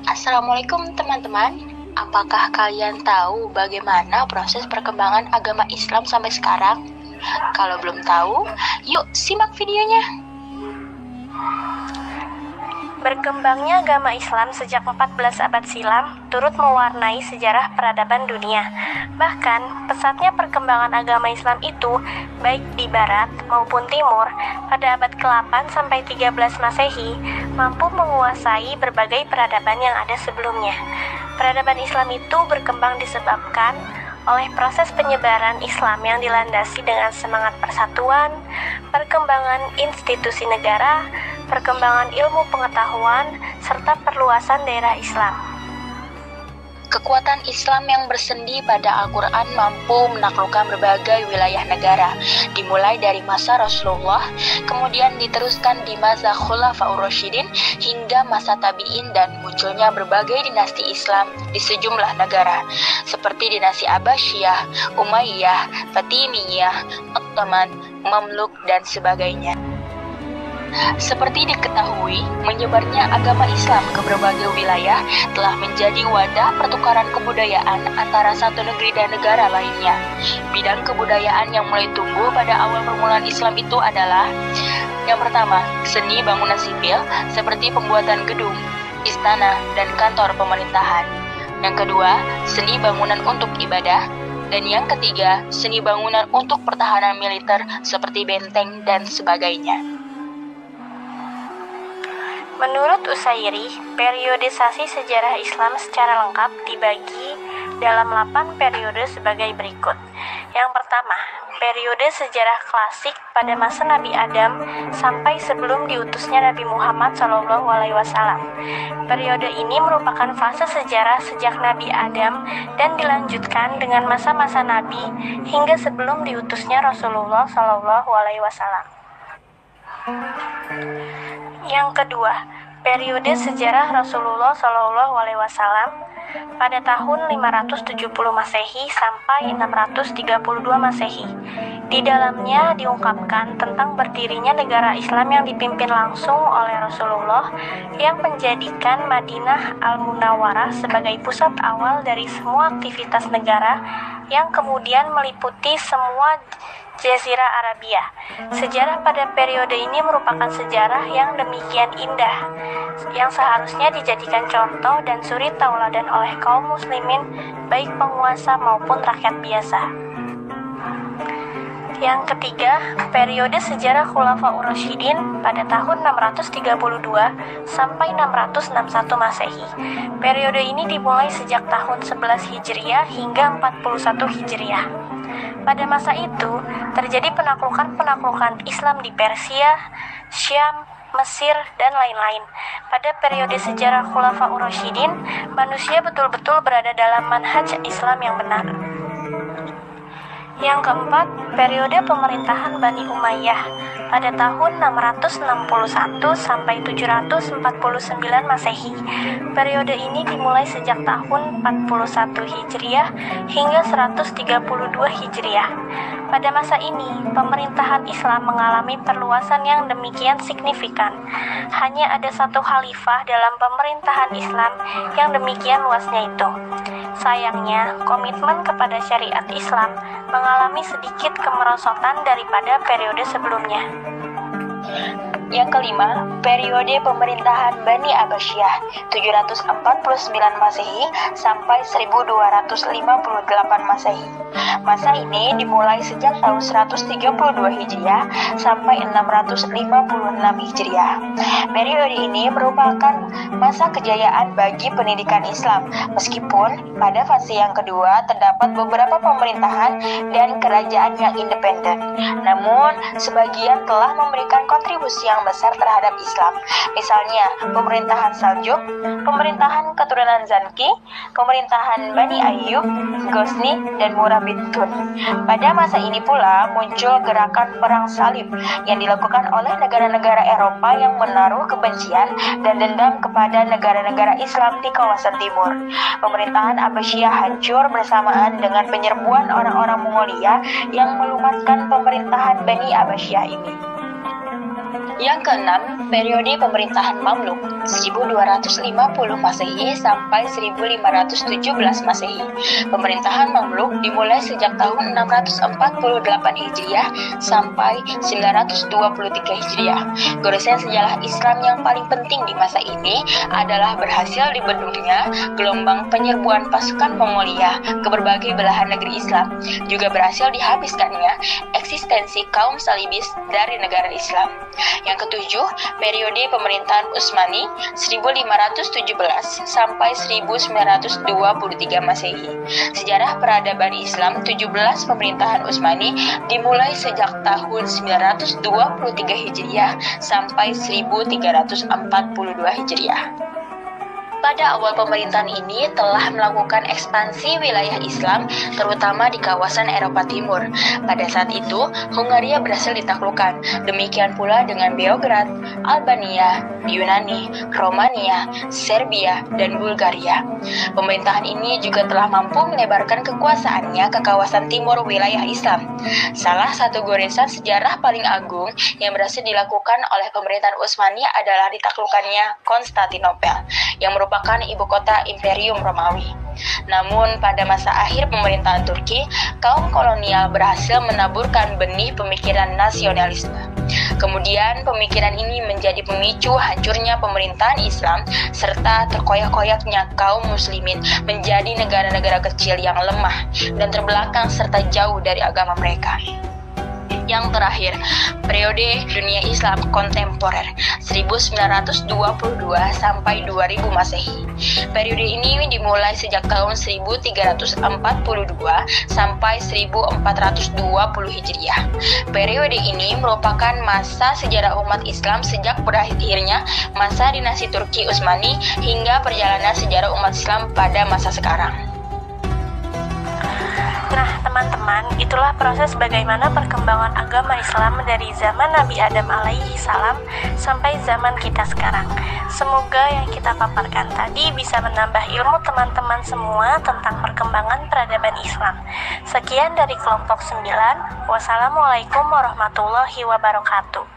Assalamualaikum teman-teman. Apakah kalian tahu bagaimana proses perkembangan agama Islam sampai sekarang? Kalau belum tahu, yuk simak videonya. Berkembangnya agama Islam sejak 14 abad silam turut mewarnai sejarah peradaban dunia. Bahkan, pesatnya perkembangan agama Islam itu, baik di barat maupun timur, pada abad ke-8 sampai 13 Masehi, mampu menguasai berbagai peradaban yang ada sebelumnya. Peradaban Islam itu berkembang disebabkan oleh proses penyebaran Islam yang dilandasi dengan semangat persatuan, perkembangan institusi negara, perkembangan ilmu pengetahuan, serta perluasan daerah Islam. Kekuatan Islam yang bersendi pada Al-Quran mampu menaklukkan berbagai wilayah negara, dimulai dari masa Rasulullah, kemudian diteruskan di masa Khulafaur Rasyidin hingga masa Tabi'in, dan munculnya berbagai dinasti Islam di sejumlah negara, seperti dinasti Abbasiyah, Umayyah, Fatimiyah, Ottoman, Mamluk, dan sebagainya. Seperti diketahui, menyebarnya agama Islam ke berbagai wilayah telah menjadi wadah pertukaran kebudayaan antara satu negeri dan negara lainnya. Bidang kebudayaan yang mulai tumbuh pada awal permulaan Islam itu adalah: yang pertama, seni bangunan sipil seperti pembuatan gedung, istana, dan kantor pemerintahan. Yang kedua, seni bangunan untuk ibadah. Dan yang ketiga, seni bangunan untuk pertahanan militer seperti benteng dan sebagainya. Menurut Usairi, periodisasi sejarah Islam secara lengkap dibagi dalam 8 periode sebagai berikut. Yang pertama, periode sejarah klasik pada masa Nabi Adam sampai sebelum diutusnya Nabi Muhammad SAW. Periode ini merupakan fase sejarah sejak Nabi Adam dan dilanjutkan dengan masa-masa Nabi hingga sebelum diutusnya Rasulullah SAW. Yang kedua, periode sejarah Rasulullah SAW pada tahun 570 Masehi sampai 632 Masehi. Di dalamnya diungkapkan tentang berdirinya negara Islam yang dipimpin langsung oleh Rasulullah, yang menjadikan Madinah Al-Munawwarah sebagai pusat awal dari semua aktivitas negara, yang kemudian meliputi semua Jazirah Arabia. Sejarah pada periode ini merupakan sejarah yang demikian indah, yang seharusnya dijadikan contoh dan suri tauladan oleh kaum muslimin, baik penguasa maupun rakyat biasa. Yang ketiga, periode sejarah Khulafaur Rasyidin pada tahun 632 sampai 661 Masehi. Periode ini dimulai sejak tahun 11 Hijriah hingga 41 Hijriah. Pada masa itu, terjadi penaklukan Islam di Persia, Syam, Mesir, dan lain-lain. Pada periode sejarah Khulafaur Rasyidin, manusia betul-betul berada dalam manhaj Islam yang benar. Yang keempat, periode pemerintahan Bani Umayyah pada tahun 661 sampai 749 Masehi. Periode ini dimulai sejak tahun 41 Hijriah hingga 132 Hijriah. Pada masa ini, pemerintahan Islam mengalami perluasan yang demikian signifikan. Hanya ada satu khalifah dalam pemerintahan Islam yang demikian luasnya itu. Sayangnya, komitmen kepada syariat Islam mengalami sedikit kemerosotan daripada periode sebelumnya. Yang kelima, periode pemerintahan Bani Abbasiyah 749 Masehi sampai 1258 Masehi. Masa ini dimulai sejak tahun 132 Hijriah sampai 656 Hijriah. Periode ini merupakan masa kejayaan bagi pendidikan Islam, meskipun pada fase yang kedua terdapat beberapa pemerintahan dan kerajaan yang independen. Namun, sebagian telah memberikan kontribusi yang besar terhadap Islam. Misalnya, pemerintahan Saljuk, pemerintahan keturunan Zanki, pemerintahan Bani Ayyub, Ghazni, dan Murabitun. Pada masa ini pula muncul gerakan perang salib yang dilakukan oleh negara-negara Eropa yang menaruh kebencian dan dendam kepada negara-negara Islam di kawasan timur. Pemerintahan Abbasiyah hancur bersamaan dengan penyerbuan orang-orang Mongolia yang melumatkan pemerintahan Bani Abbasiyah ini. Yang keenam, periode pemerintahan Mamluk 1250 Masehi sampai 1517 Masehi. Pemerintahan Mamluk dimulai sejak tahun 648 Hijriah sampai 923 Hijriah. Goresan sejarah Islam yang paling penting di masa ini adalah berhasil dibendungnya gelombang penyerbuan pasukan Mongolia ke berbagai belahan negeri Islam. Juga berhasil dihabiskannya eksistensi kaum Salibis dari negara Islam. Yang ketujuh, periode pemerintahan Utsmani 1517 sampai 1923 Masehi. Sejarah peradaban Islam 17 pemerintahan Utsmani dimulai sejak tahun 923 Hijriah sampai 1342 Hijriah. Pada awal pemerintahan ini telah melakukan ekspansi wilayah Islam, terutama di kawasan Eropa Timur. Pada saat itu, Hungaria berhasil ditaklukkan. Demikian pula dengan Beograd, Albania, Yunani, Romania, Serbia, dan Bulgaria. Pemerintahan ini juga telah mampu melebarkan kekuasaannya ke kawasan timur wilayah Islam. Salah satu goresan sejarah paling agung yang berhasil dilakukan oleh pemerintahan Utsmani adalah ditaklukkannya Konstantinopel, yang merupakan ibu kota Imperium Romawi. Namun pada masa akhir pemerintahan Turki, kaum kolonial berhasil menaburkan benih pemikiran nasionalisme. Kemudian pemikiran ini menjadi pemicu hancurnya pemerintahan Islam serta terkoyak-koyaknya kaum muslimin menjadi negara-negara kecil yang lemah dan terbelakang serta jauh dari agama mereka. Yang terakhir, periode dunia Islam kontemporer 1922 sampai 2000 Masehi. Periode ini dimulai sejak tahun 1342 sampai 1420 Hijriah. Periode ini merupakan masa sejarah umat Islam sejak berakhirnya masa dinasti Turki Utsmani hingga perjalanan sejarah umat Islam pada masa sekarang. Nah, teman-teman, itulah proses bagaimana perkembangan agama Islam dari zaman Nabi Adam alaihi salam sampai zaman kita sekarang. Semoga yang kita paparkan tadi bisa menambah ilmu teman-teman semua tentang perkembangan peradaban Islam. Sekian dari kelompok 9. Wassalamualaikum warahmatullahi wabarakatuh.